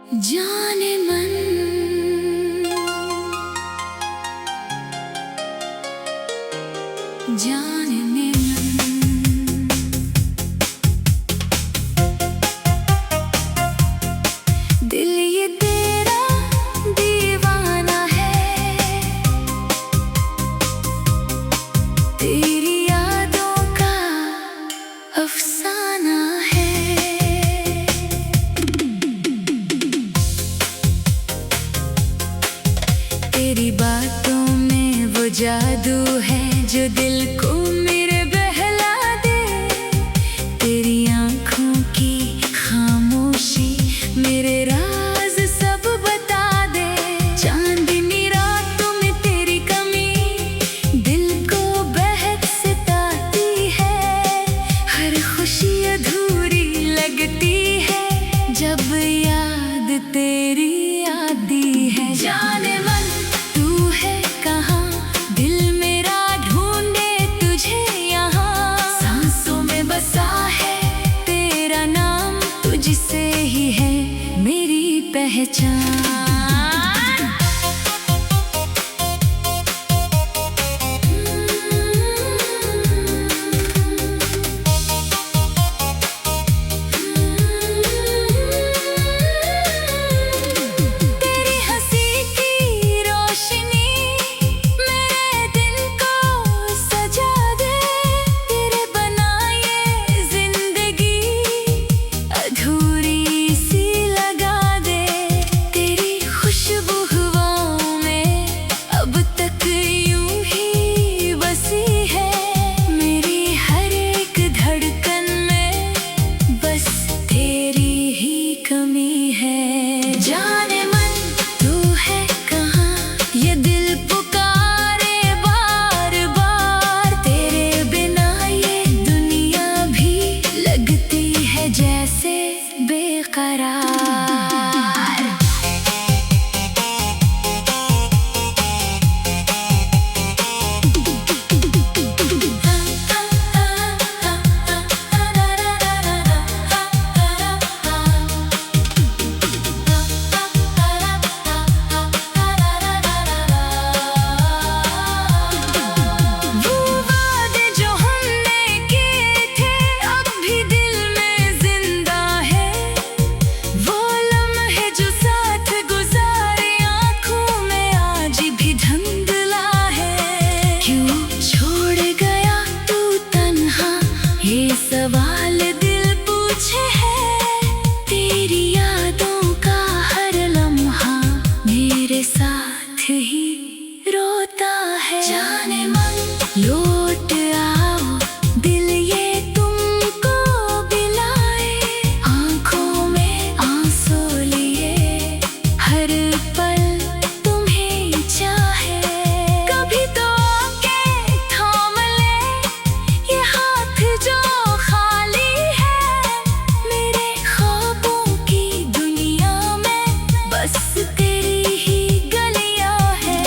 जाने मन जाने मन दिल ये तेरा दीवाना है, तेरी यादों का अफसाना है। तेरी बातों में वो जादू है जो दिल को मेरे बहला दे। तेरी आँखों की खामोशी मेरे राज सब बता दे। चांदनी रातों में तेरी कमी दिल को बहक सताती है। हर खुशी अधूरी लगती है जब याद तेरी आती है। जाने मन तू है कहाँ, दिल मेरा ढूंढे तुझे यहाँ। सांसों में बसा है तेरा नाम, तुझसे ही है मेरी पहचान। जाने मन तू है कहाँ, ये दिल पुकारे बार बार। तेरे बिना ये दुनिया भी लगती है जैसे बेकरार। सवाल दिल पूछे है, तेरी यादों का हर लम्हा मेरे साथ ही रोता है। जाने मन लौट आओ, दिल ये तुमको बुलाए। आंखों में आंसू लिए हर पल तुम्हें चाहे। कभी तो आके थाम ले ये हाथ जो तेरी ही गलियां है।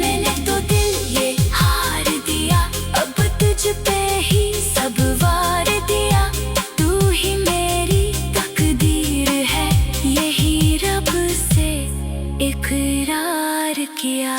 मैंने तो दिल ये हार दिया, अब तुझ पे ही सब वार दिया। तू ही मेरी तकदीर है, यही रब से इकरार किया।